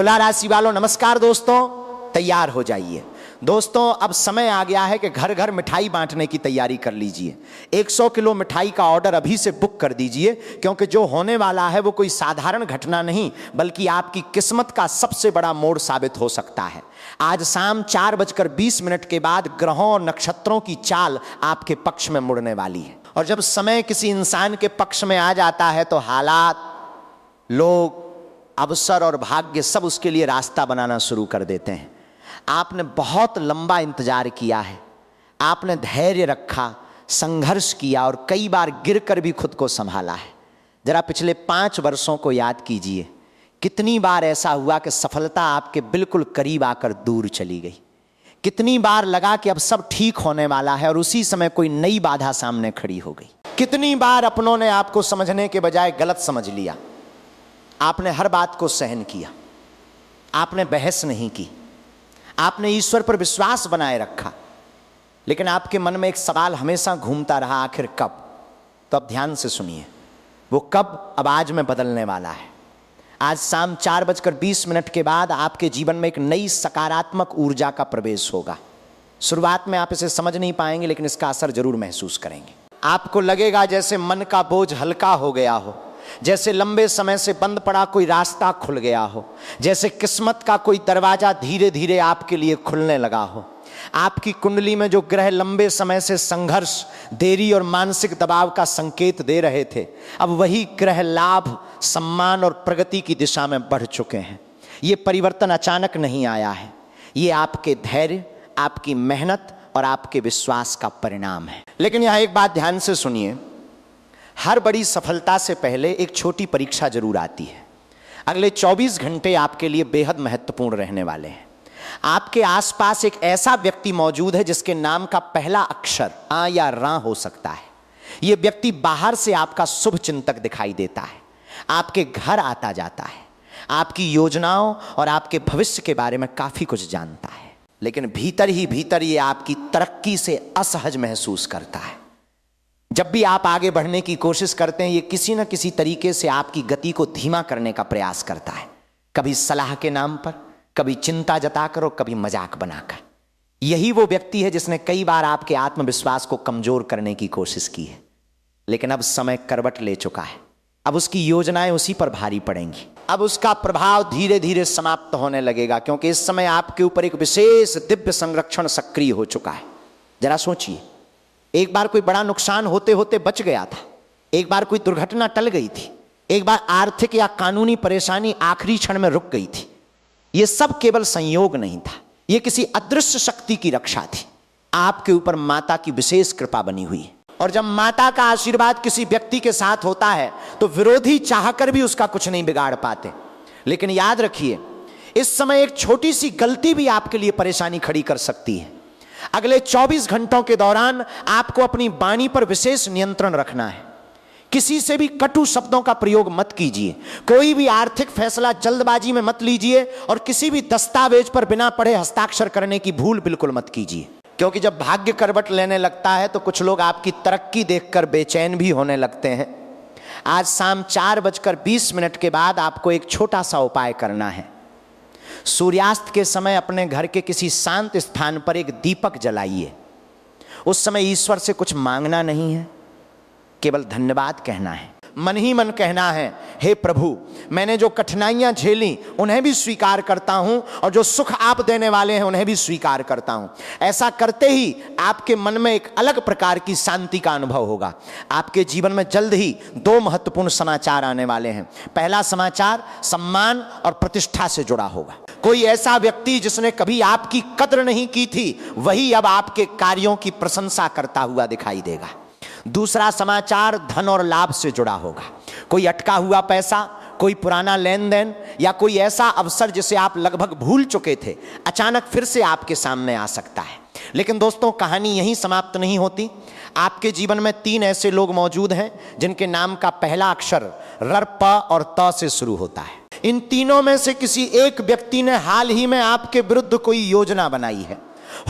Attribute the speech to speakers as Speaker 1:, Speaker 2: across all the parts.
Speaker 1: तुला राशि वालों नमस्कार दोस्तों, तैयार हो जाइए। दोस्तों अब समय आ गया है कि घर घर मिठाई बांटने की तैयारी कर लीजिए। 100 किलो मिठाई का ऑर्डर अभी से बुक कर दीजिए, क्योंकि जो होने वाला है वो कोई साधारण घटना नहीं बल्कि आपकी किस्मत का सबसे बड़ा मोड़ साबित हो सकता है। आज शाम 4:20 के बाद ग्रहों और नक्षत्रों की चाल आपके पक्ष में मुड़ने वाली है। और जब समय किसी इंसान के पक्ष में आ जाता है तो हालात, लोग, अवसर और भाग्य सब उसके लिए रास्ता बनाना शुरू कर देते हैं। आपने बहुत लंबा इंतजार किया है, आपने धैर्य रखा, संघर्ष किया और कई बार गिरकर भी खुद को संभाला है। जरा पिछले 5 वर्षों को याद कीजिए, कितनी बार ऐसा हुआ कि सफलता आपके बिल्कुल करीब आकर दूर चली गई। कितनी बार लगा कि अब सब ठीक होने वाला है और उसी समय कोई नई बाधा सामने खड़ी हो गई। कितनी बार अपनों ने आपको समझने के बजाय गलत समझ लिया। आपने हर बात को सहन किया, आपने बहस नहीं की, आपने ईश्वर पर विश्वास बनाए रखा, लेकिन आपके मन में एक सवाल हमेशा घूमता रहा, आखिर कब? तो अब ध्यान से सुनिए, वो कब अब आज में बदलने वाला है। आज शाम 4:20 के बाद आपके जीवन में एक नई सकारात्मक ऊर्जा का प्रवेश होगा। शुरुआत में आप इसे समझ नहीं पाएंगे, लेकिन इसका असर जरूर महसूस करेंगे। आपको लगेगा जैसे मन का बोझ हल्का हो गया हो, जैसे लंबे समय से बंद पड़ा कोई रास्ता खुल गया हो, जैसे किस्मत का कोई दरवाजा धीरे धीरे आपके लिए खुलने लगा हो। आपकी कुंडली में जो ग्रह लंबे समय से संघर्ष, देरी और मानसिक दबाव का संकेत दे रहे थे, अब वही ग्रह लाभ, सम्मान और प्रगति की दिशा में बढ़ चुके हैं। ये परिवर्तन अचानक नहीं आया है, ये आपके धैर्य, आपकी मेहनत और आपके विश्वास का परिणाम है। लेकिन यहाँ एक बात ध्यान से सुनिए, हर बड़ी सफलता से पहले एक छोटी परीक्षा जरूर आती है। अगले 24 घंटे आपके लिए बेहद महत्वपूर्ण रहने वाले हैं। आपके आसपास एक ऐसा व्यक्ति मौजूद है जिसके नाम का पहला अक्षर आ या रा हो सकता है। यह व्यक्ति बाहर से आपका शुभ चिंतक दिखाई देता है, आपके घर आता जाता है, आपकी योजनाओं और आपके भविष्य के बारे में काफी कुछ जानता है, लेकिन भीतर ही भीतर ये आपकी तरक्की से असहज महसूस करता है। जब भी आप आगे बढ़ने की कोशिश करते हैं, ये किसी न किसी तरीके से आपकी गति को धीमा करने का प्रयास करता है, कभी सलाह के नाम पर, कभी चिंता जताकर और कभी मजाक बनाकर। यही वो व्यक्ति है जिसने कई बार आपके आत्मविश्वास को कमजोर करने की कोशिश की है, लेकिन अब समय करवट ले चुका है। अब उसकी योजनाएं उसी पर भारी पड़ेंगी। अब उसका प्रभाव धीरे धीरे समाप्त होने लगेगा, क्योंकि इस समय आपके ऊपर एक विशेष दिव्य संरक्षण सक्रिय हो चुका है। जरा सोचिए, एक बार कोई बड़ा नुकसान होते होते बच गया था, एक बार कोई दुर्घटना टल गई थी, एक बार आर्थिक या कानूनी परेशानी आखिरी क्षण में रुक गई थी। यह सब केवल संयोग नहीं था, यह किसी अदृश्य शक्ति की रक्षा थी। आपके ऊपर माता की विशेष कृपा बनी हुई है, और जब माता का आशीर्वाद किसी व्यक्ति के साथ होता है तो विरोधी चाहकर भी उसका कुछ नहीं बिगाड़ पाते। लेकिन याद रखिए, इस समय एक छोटी सी गलती भी आपके लिए परेशानी खड़ी कर सकती है। अगले 24 घंटों के दौरान आपको अपनी वाणी पर विशेष नियंत्रण रखना है। किसी से भी कटु शब्दों का प्रयोग मत कीजिए, कोई भी आर्थिक फैसला जल्दबाजी में मत लीजिए, और किसी भी दस्तावेज पर बिना पढ़े हस्ताक्षर करने की भूल बिल्कुल मत कीजिए, क्योंकि जब भाग्य करवट लेने लगता है तो कुछ लोग आपकी तरक्की देखकर बेचैन भी होने लगते हैं। आज शाम 4:20 के बाद आपको एक छोटा सा उपाय करना है। सूर्यास्त के समय अपने घर के किसी शांत स्थान पर एक दीपक जलाइए। उस समय ईश्वर से कुछ मांगना नहीं है, केवल धन्यवाद कहना है। मन ही मन कहना है, हे प्रभु, मैंने जो कठिनाइयां झेली उन्हें भी स्वीकार करता हूं, और जो सुख आप देने वाले हैं उन्हें भी स्वीकार करता हूं। ऐसा करते ही आपके मन में एक अलग प्रकार की शांति का अनुभव होगा। आपके जीवन में जल्द ही 2 महत्वपूर्ण समाचार आने वाले हैं। पहला समाचार सम्मान और प्रतिष्ठा से जुड़ा होगा। कोई ऐसा व्यक्ति जिसने कभी आपकी कद्र नहीं की थी, वही अब आपके कार्यों की प्रशंसा करता हुआ दिखाई देगा। दूसरा समाचार धन और लाभ से जुड़ा होगा। कोई अटका हुआ पैसा, कोई पुराना लेन देन या कोई ऐसा अवसर जिसे आप लगभग भूल चुके थे, अचानक फिर से आपके सामने आ सकता है। लेकिन दोस्तों, कहानी यहीं समाप्त नहीं होती। आपके जीवन में 3 ऐसे लोग मौजूद हैं जिनके नाम का पहला अक्षर र, प और त से शुरू होता है। इन तीनों में से किसी एक व्यक्ति ने हाल ही में आपके विरुद्ध कोई योजना बनाई है।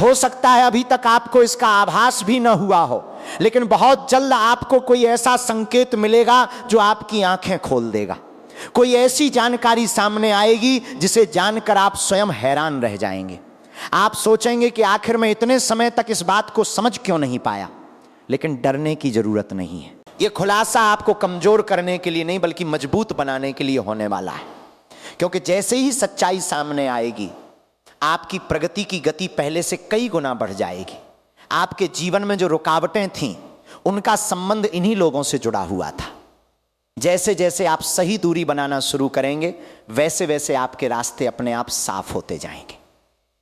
Speaker 1: हो सकता है अभी तक आपको इसका आभास भी न हुआ हो, लेकिन बहुत जल्द आपको कोई ऐसा संकेत मिलेगा जो आपकी आंखें खोल देगा। कोई ऐसी जानकारी सामने आएगी जिसे जानकर आप स्वयं हैरान रह जाएंगे। आप सोचेंगे कि आखिर मैं इतने समय तक इस बात को समझ क्यों नहीं पाया। लेकिन डरने की जरूरत नहीं है। यह खुलासा आपको कमजोर करने के लिए नहीं बल्कि मजबूत बनाने के लिए होने वाला है। क्योंकि जैसे ही सच्चाई सामने आएगी, आपकी प्रगति की गति पहले से कई गुना बढ़ जाएगी। आपके जीवन में जो रुकावटें थीं, उनका संबंध इन्हीं लोगों से जुड़ा हुआ था। जैसे जैसे आप सही दूरी बनाना शुरू करेंगे, वैसे वैसे आपके रास्ते अपने आप साफ होते जाएंगे।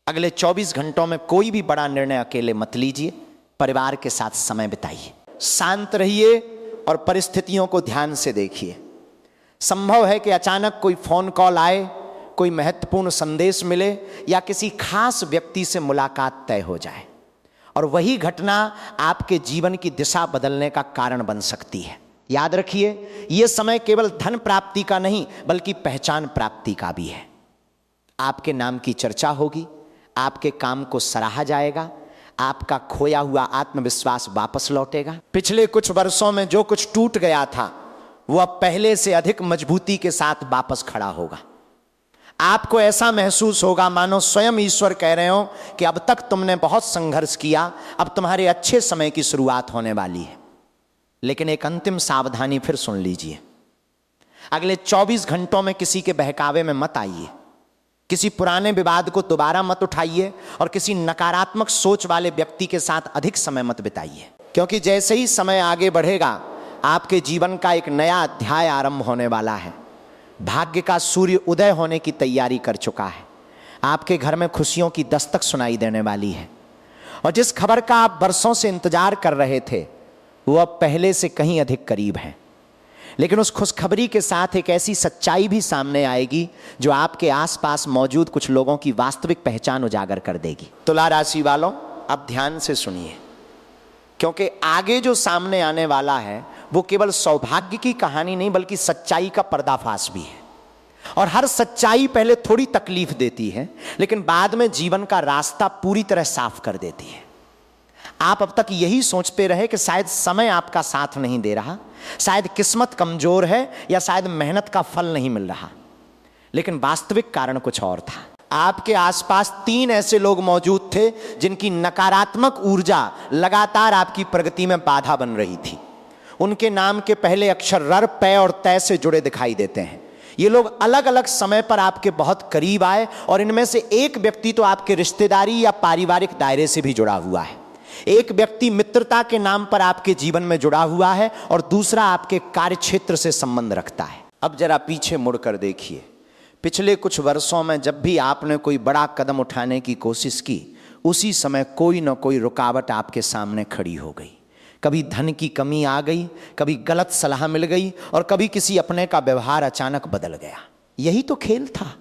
Speaker 1: अगले 24 घंटों में कोई भी बड़ा निर्णय अकेले मत लीजिए। परिवार के साथ समय बिताइए, शांत रहिए और परिस्थितियों को ध्यान से देखिए। संभव है कि अचानक कोई फोन कॉल आए, कोई महत्वपूर्ण संदेश मिले या किसी खास व्यक्ति से मुलाकात तय हो जाए और वही घटना आपके जीवन की दिशा बदलने का कारण बन सकती है। याद रखिए, यह समय केवल धन प्राप्ति का नहीं बल्कि पहचान प्राप्ति का भी है। आपके नाम की चर्चा होगी, आपके काम को सराहा जाएगा, आपका खोया हुआ आत्मविश्वास वापस लौटेगा। पिछले कुछ वर्षों में जो कुछ टूट गया था, वो अब पहले से अधिक मजबूती के साथ वापस खड़ा होगा। आपको ऐसा महसूस होगा मानो स्वयं ईश्वर कह रहे हो कि अब तक तुमने बहुत संघर्ष किया, अब तुम्हारे अच्छे समय की शुरुआत होने वाली है। लेकिन एक अंतिम सावधानी फिर सुन लीजिए। अगले 24 घंटों में किसी के बहकावे में मत आइए, किसी पुराने विवाद को दोबारा मत उठाइए और किसी नकारात्मक सोच वाले व्यक्ति के साथ अधिक समय मत बिताइए। क्योंकि जैसे ही समय आगे बढ़ेगा, आपके जीवन का एक नया अध्याय आरंभ होने वाला है। भाग्य का सूर्य उदय होने की तैयारी कर चुका है। आपके घर में खुशियों की दस्तक सुनाई देने वाली है और जिस खबर का आप बरसों से इंतजार कर रहे थे, वो अब पहले से कहीं अधिक करीब है। लेकिन उस खुशखबरी के साथ एक ऐसी सच्चाई भी सामने आएगी जो आपके आसपास मौजूद कुछ लोगों की वास्तविक पहचान उजागर कर देगी। तुला राशि वालों, अब ध्यान से सुनिए, क्योंकि आगे जो सामने आने वाला है वो केवल सौभाग्य की कहानी नहीं बल्कि सच्चाई का पर्दाफाश भी है। और हर सच्चाई पहले थोड़ी तकलीफ देती है, लेकिन बाद में जीवन का रास्ता पूरी तरह साफ कर देती है। आप अब तक यही सोचते रहे कि शायद समय आपका साथ नहीं दे रहा, शायद किस्मत कमजोर है या शायद मेहनत का फल नहीं मिल रहा। लेकिन वास्तविक कारण कुछ और था। आपके आसपास 3 ऐसे लोग मौजूद थे जिनकी नकारात्मक ऊर्जा लगातार आपकी प्रगति में बाधा बन रही थी। उनके नाम के पहले अक्षर र, पै और तय से जुड़े दिखाई देते हैं। ये लोग अलग अलग समय पर आपके बहुत करीब आए और इनमें से एक व्यक्ति तो आपके रिश्तेदारी या पारिवारिक दायरे से भी जुड़ा हुआ है। एक व्यक्ति मित्रता के नाम पर आपके जीवन में जुड़ा हुआ है और दूसरा आपके कार्यक्षेत्र से संबंध रखता है। अब जरा पीछे मुड़कर देखिए। पिछले कुछ वर्षों में जब भी आपने कोई बड़ा कदम उठाने की कोशिश की, उसी समय कोई ना कोई रुकावट आपके सामने खड़ी हो गई। कभी धन की कमी आ गई, कभी गलत सलाह मिल गई और कभी किसी अपने का व्यवहार अचानक बदल गया। यही तो खेल था,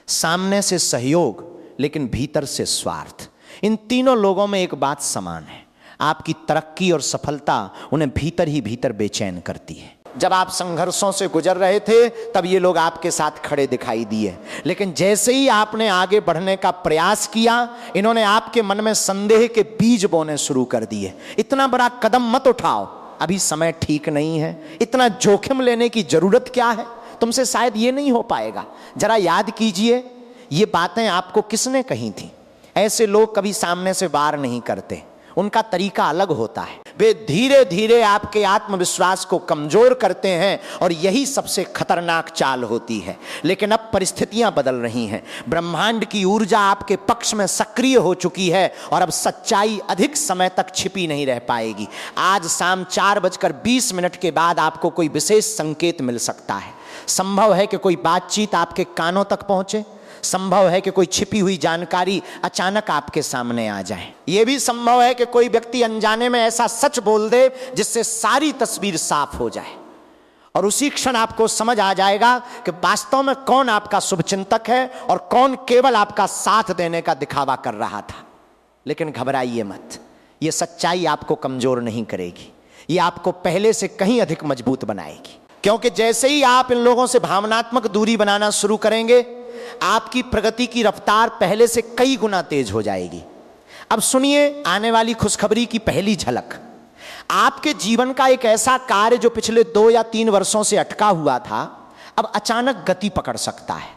Speaker 1: सामने से सहयोग लेकिन भीतर से स्वार्थ। इन तीनों लोगों में एक बात समान है, आपकी तरक्की और सफलता उन्हें भीतर ही भीतर बेचैन करती है। जब आप संघर्षों से गुजर रहे थे तब ये लोग आपके साथ खड़े दिखाई दिए, लेकिन जैसे ही आपने आगे बढ़ने का प्रयास किया, इन्होंने आपके मन में संदेह के बीज बोने शुरू कर दिए। इतना बड़ा कदम मत उठाओ, अभी समय ठीक नहीं है, इतना जोखिम लेने की जरूरत क्या है, तुमसे शायद ये नहीं हो पाएगा। जरा याद कीजिए, ये बातें आपको किसने कही थी। ऐसे लोग कभी सामने से वार नहीं करते, उनका तरीका अलग होता है। वे धीरे धीरे आपके आत्मविश्वास को कमजोर करते हैं और यही सबसे खतरनाक चाल होती है। लेकिन अब परिस्थितियां बदल रही हैं, ब्रह्मांड की ऊर्जा आपके पक्ष में सक्रिय हो चुकी है और अब सच्चाई अधिक समय तक छिपी नहीं रह पाएगी। आज शाम 4:20 के बाद आपको कोई विशेष संकेत मिल सकता है। संभव है कि कोई बातचीत आपके कानों तक पहुंचे, संभव है कि कोई छिपी हुई जानकारी अचानक आपके सामने आ जाए। यह भी संभव है कि कोई व्यक्ति अनजाने में ऐसा सच बोल दे जिससे सारी तस्वीर साफ हो जाए और उसी क्षण आपको समझ आ जाएगा कि वास्तव में कौन आपका शुभचिंतक है और कौन केवल आपका साथ देने का दिखावा कर रहा था। लेकिन घबराइए मत, यह सच्चाई आपको कमजोर नहीं करेगी, यह आपको पहले से कहीं अधिक मजबूत बनाएगी। क्योंकि जैसे ही आप इन लोगों से भावनात्मक दूरी बनाना शुरू करेंगे, आपकी प्रगति की रफ्तार पहले से कई गुना तेज हो जाएगी। अब सुनिए आने वाली खुशखबरी की पहली झलक। आपके जीवन का एक ऐसा कार्य जो पिछले 2 या 3 वर्षों से अटका हुआ था, अब अचानक गति पकड़ सकता है।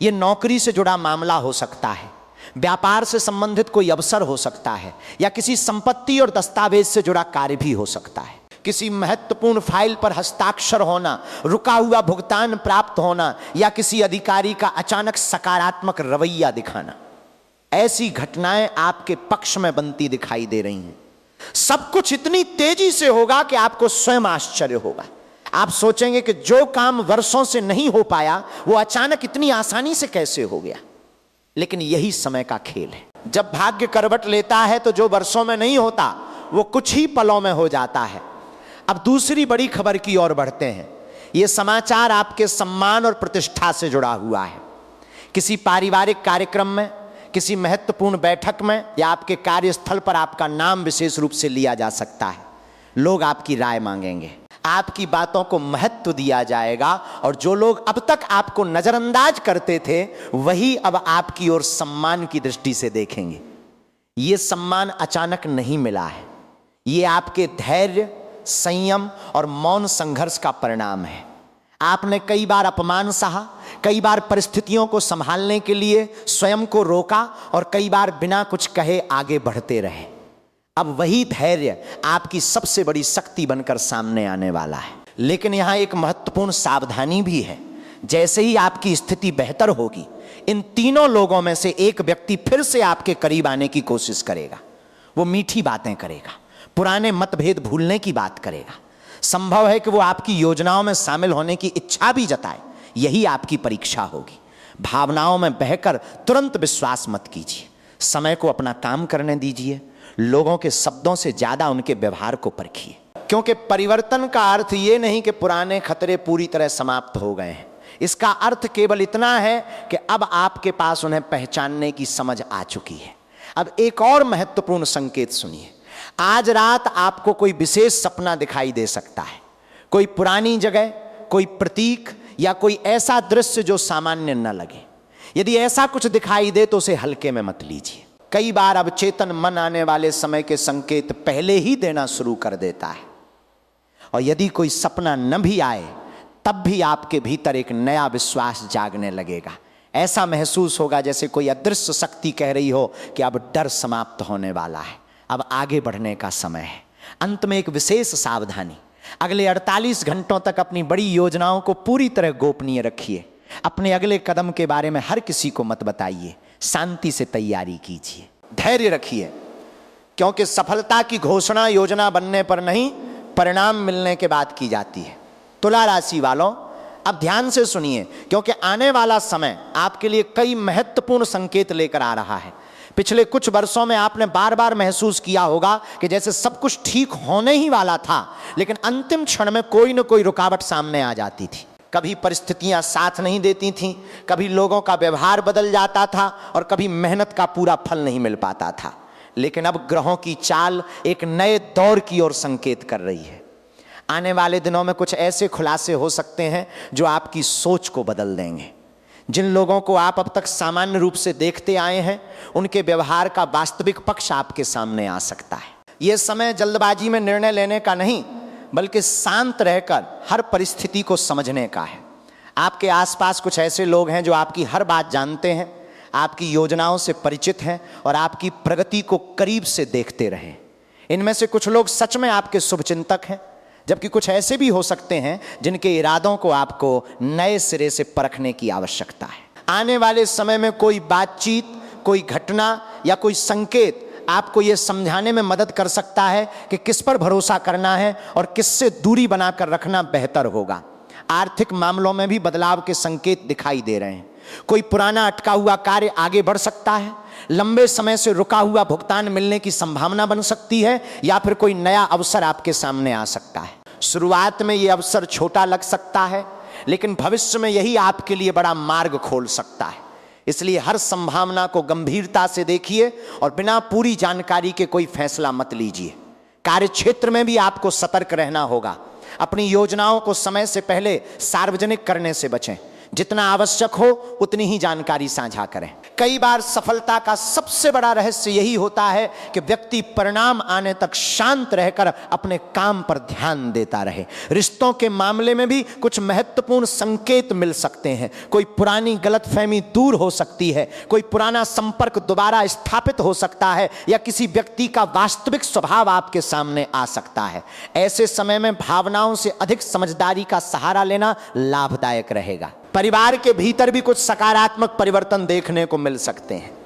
Speaker 1: यह नौकरी से जुड़ा मामला हो सकता है, व्यापार से संबंधित कोई अवसर हो सकता है, या किसी संपत्ति और दस्तावेज से जुड़ा कार्य भी हो सकता है। किसी महत्वपूर्ण फाइल पर हस्ताक्षर होना, रुका हुआ भुगतान प्राप्त होना, या किसी अधिकारी का अचानक सकारात्मक रवैया दिखाना, ऐसी घटनाएं आपके पक्ष में बनती दिखाई दे रही हैं। सब कुछ इतनी तेजी से होगा कि आपको स्वयं आश्चर्य होगा। आप सोचेंगे कि जो काम वर्षों से नहीं हो पाया वो अचानक इतनी आसानी से कैसे हो गया। लेकिन यही समय का खेल है। जब भाग्य करवट लेता है तो जो वर्षों में नहीं होता वो कुछ ही पलों में हो जाता है। अब दूसरी बड़ी खबर की ओर बढ़ते हैं। यह समाचार आपके सम्मान और प्रतिष्ठा से जुड़ा हुआ है। किसी पारिवारिक कार्यक्रम में, किसी महत्वपूर्ण बैठक में, या आपके कार्यस्थल पर आपका नाम विशेष रूप से लिया जा सकता है। लोग आपकी राय मांगेंगे, आपकी बातों को महत्व दिया जाएगा, और जो लोग अब तक आपको नजरअंदाज करते थे वही अब आपकी ओर सम्मान की दृष्टि से देखेंगे। यह सम्मान अचानक नहीं मिला है, यह आपके धैर्य, संयम और मौन संघर्ष का परिणाम है। आपने कई बार अपमान सहा, कई बार परिस्थितियों को संभालने के लिए स्वयं को रोका, और कई बार बिना कुछ कहे आगे बढ़ते रहे। अब वही धैर्य आपकी सबसे बड़ी शक्ति बनकर सामने आने वाला है। लेकिन यहां एक महत्वपूर्ण सावधानी भी है। जैसे ही आपकी स्थिति बेहतर होगी, इन तीनों लोगों में से एक व्यक्ति फिर से आपके करीब आने की कोशिश करेगा। वो मीठी बातें करेगा, पुराने मतभेद भूलने की बात करेगा। संभव है कि वो आपकी योजनाओं में शामिल होने की इच्छा भी जताए। यही आपकी परीक्षा होगी। भावनाओं में बहकर तुरंत विश्वास मत कीजिए। समय को अपना काम करने दीजिए। लोगों के शब्दों से ज्यादा उनके व्यवहार को परखिए, क्योंकि परिवर्तन का अर्थ ये नहीं कि पुराने खतरे पूरी तरह समाप्त हो गए हैं। इसका अर्थ केवल इतना है कि अब आपके पास उन्हें पहचानने की समझ आ चुकी है। अब एक और महत्वपूर्ण संकेत सुनिए। आज रात आपको कोई विशेष सपना दिखाई दे सकता है, कोई पुरानी जगह, कोई प्रतीक, या कोई ऐसा दृश्य जो सामान्य न लगे। यदि ऐसा कुछ दिखाई दे तो उसे हल्के में मत लीजिए। कई बार अब चेतन मन आने वाले समय के संकेत पहले ही देना शुरू कर देता है, और यदि कोई सपना न भी आए तब भी आपके भीतर एक नया विश्वास जागने लगेगा। ऐसा महसूस होगा जैसे कोई अदृश्य शक्ति कह रही हो कि अब डर समाप्त होने वाला है, अब आगे बढ़ने का समय है। अंत में एक विशेष सावधानी। अगले 48 घंटों तक अपनी बड़ी योजनाओं को पूरी तरह गोपनीय रखिए। अपने अगले कदम के बारे में हर किसी को मत बताइए। शांति से तैयारी कीजिए, धैर्य रखिए, क्योंकि सफलता की घोषणा योजना बनने पर नहीं, परिणाम मिलने के बाद की जाती है। तुला राशि वालों, अब ध्यान से सुनिए, क्योंकि आने वाला समय आपके लिए कई महत्वपूर्ण संकेत लेकर आ रहा है। पिछले कुछ वर्षों में आपने बार बार महसूस किया होगा कि जैसे सब कुछ ठीक होने ही वाला था, लेकिन अंतिम क्षण में कोई न कोई रुकावट सामने आ जाती थी। कभी परिस्थितियां साथ नहीं देती थीं, कभी लोगों का व्यवहार बदल जाता था, और कभी मेहनत का पूरा फल नहीं मिल पाता था। लेकिन अब ग्रहों की चाल एक नए दौर की ओर संकेत कर रही है। आने वाले दिनों में कुछ ऐसे खुलासे हो सकते हैं जो आपकी सोच को बदल देंगे। जिन लोगों को आप अब तक सामान्य रूप से देखते आए हैं, उनके व्यवहार का वास्तविक पक्ष आपके सामने आ सकता है। यह समय जल्दबाजी में निर्णय लेने का नहीं, बल्कि शांत रहकर हर परिस्थिति को समझने का है। आपके आसपास कुछ ऐसे लोग हैं जो आपकी हर बात जानते हैं, आपकी योजनाओं से परिचित हैं, और आपकी प्रगति को करीब से देखते रहे। इनमें से कुछ लोग सच में आपके शुभचिंतक हैं, जबकि कुछ ऐसे भी हो सकते हैं जिनके इरादों को आपको नए सिरे से परखने की आवश्यकता है। आने वाले समय में कोई बातचीत, कोई घटना या कोई संकेत आपको यह समझाने में मदद कर सकता है कि किस पर भरोसा करना है और किससे दूरी बनाकर रखना बेहतर होगा। आर्थिक मामलों में भी बदलाव के संकेत दिखाई दे रहे हैं। कोई पुराना अटका हुआ कार्य आगे बढ़ सकता है, लंबे समय से रुका हुआ भुगतान मिलने की संभावना बन सकती है, या फिर कोई नया अवसर आपके सामने आ सकता है। शुरुआत में यह अवसर छोटा लग सकता है, लेकिन भविष्य में यही आपके लिए बड़ा मार्ग खोल सकता है। इसलिए हर संभावना को गंभीरता से देखिए और बिना पूरी जानकारी के कोई फैसला मत लीजिए। कार्य क्षेत्र में भी आपको सतर्क रहना होगा। अपनी योजनाओं को समय से पहले सार्वजनिक करने से बचें। जितना आवश्यक हो उतनी ही जानकारी साझा करें। कई बार सफलता का सबसे बड़ा रहस्य यही होता है कि व्यक्ति परिणाम आने तक शांत रहकर अपने काम पर ध्यान देता रहे। रिश्तों के मामले में भी कुछ महत्वपूर्ण संकेत मिल सकते हैं। कोई पुरानी गलतफहमी दूर हो सकती है, कोई पुराना संपर्क दोबारा स्थापित हो सकता है, या किसी व्यक्ति का वास्तविक स्वभाव आपके सामने आ सकता है। ऐसे समय में भावनाओं से अधिक समझदारी का सहारा लेना लाभदायक रहेगा। परिवार के भीतर भी कुछ सकारात्मक परिवर्तन देखने को मिल सकते हैं।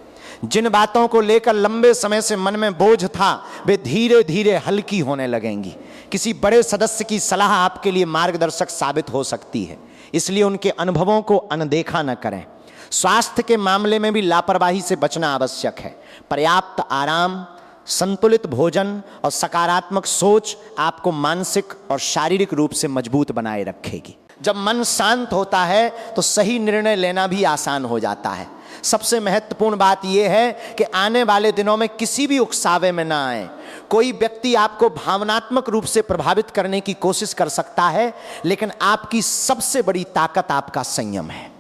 Speaker 1: जिन बातों को लेकर लंबे समय से मन में बोझ था वे धीरे धीरे हल्की होने लगेंगी। किसी बड़े सदस्य की सलाह आपके लिए मार्गदर्शक साबित हो सकती है, इसलिए उनके अनुभवों को अनदेखा न करें। स्वास्थ्य के मामले में भी लापरवाही से बचना आवश्यक है। पर्याप्त आराम, संतुलित भोजन और सकारात्मक सोच आपको मानसिक और शारीरिक रूप से मजबूत बनाए रखेगी। जब मन शांत होता है तो सही निर्णय लेना भी आसान हो जाता है। सबसे महत्वपूर्ण बात यह है कि आने वाले दिनों में किसी भी उकसावे में ना आए। कोई व्यक्ति आपको भावनात्मक रूप से प्रभावित करने की कोशिश कर सकता है, लेकिन आपकी सबसे बड़ी ताकत आपका संयम है।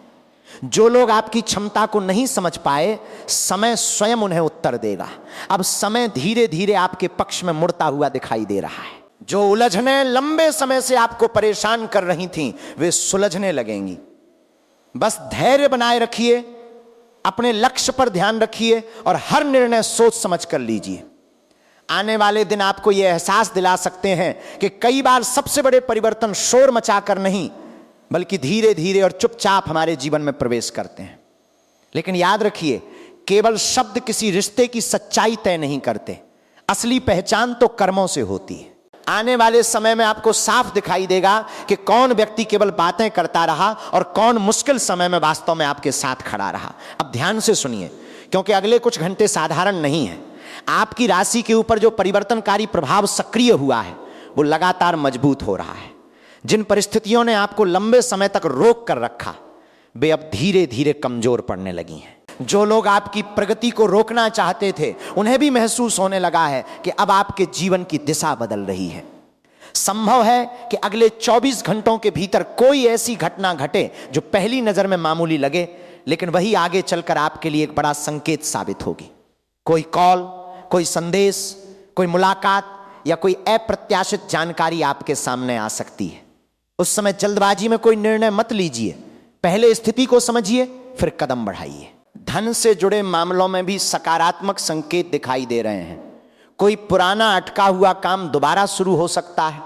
Speaker 1: जो लोग आपकी क्षमता को नहीं समझ पाए, समय स्वयं उन्हें उत्तर देगा। अब समय धीरे धीरे आपके पक्ष में मुड़ता हुआ दिखाई दे रहा है। जो उलझनें लंबे समय से आपको परेशान कर रही थीं, वे सुलझने लगेंगी। बस धैर्य बनाए रखिए, अपने लक्ष्य पर ध्यान रखिए और हर निर्णय सोच समझ कर लीजिए। आने वाले दिन आपको यह एहसास दिला सकते हैं कि कई बार सबसे बड़े परिवर्तन शोर मचाकर नहीं, बल्कि धीरे धीरे और चुपचाप हमारे जीवन में प्रवेश करते हैं। लेकिन याद रखिए, केवल शब्द किसी रिश्ते की सच्चाई तय नहीं करते। असली पहचान तो कर्मों से होती है। आने वाले समय में आपको साफ दिखाई देगा कि कौन व्यक्ति केवल बातें करता रहा और कौन मुश्किल समय में वास्तव में आपके साथ खड़ा रहा। अब ध्यान से सुनिए, क्योंकि अगले कुछ घंटे साधारण नहीं है। आपकी राशि के ऊपर जो परिवर्तनकारी प्रभाव सक्रिय हुआ है वो लगातार मजबूत हो रहा है। जिन परिस्थितियों ने आपको लंबे समय तक रोक कर रखा, वे अब धीरे धीरे कमजोर पड़ने लगी हैं। जो लोग आपकी प्रगति को रोकना चाहते थे, उन्हें भी महसूस होने लगा है कि अब आपके जीवन की दिशा बदल रही है। संभव है कि अगले 24 घंटों के भीतर कोई ऐसी घटना घटे जो पहली नजर में मामूली लगे, लेकिन वही आगे चलकर आपके लिए एक बड़ा संकेत साबित होगी। कोई कॉल, कोई संदेश, कोई मुलाकात या कोई अप्रत्याशित जानकारी आपके सामने आ सकती है। उस समय जल्दबाजी में कोई निर्णय मत लीजिए। पहले स्थिति को समझिए, फिर कदम बढ़ाइए। धन से जुड़े मामलों में भी सकारात्मक संकेत दिखाई दे रहे हैं। कोई पुराना अटका हुआ काम दोबारा शुरू हो सकता है,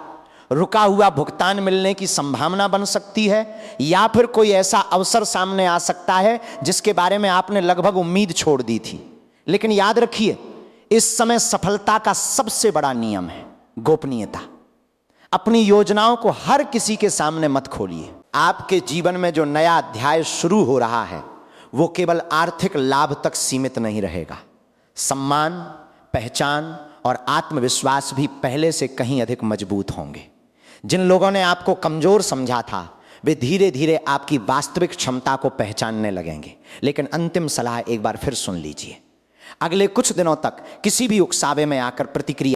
Speaker 1: रुका हुआ भुगतान मिलने की संभावना बन सकती है, या फिर कोई ऐसा अवसर सामने आ सकता है जिसके बारे में आपने लगभग उम्मीद छोड़ दी थी। लेकिन याद रखिए, इस समय सफलता का सबसे बड़ा नियम है गोपनीयता। अपनी योजनाओं को हर किसी के सामने मत खोलिए। आपके जीवन में जो नया अध्याय शुरू हो रहा है वो केवल आर्थिक लाभ तक सीमित नहीं रहेगा। सम्मान, पहचान और आत्मविश्वास भी पहले से कहीं अधिक मजबूत होंगे। जिन लोगों ने आपको कमजोर समझा था, वे धीरे धीरे आपकी वास्तविक क्षमता को पहचानने लगेंगे। लेकिन अंतिम सलाह एक बार फिर सुन लीजिए। अगले कुछ दिनों तक किसी भी उकसावे में आकर प्रतिक्रिया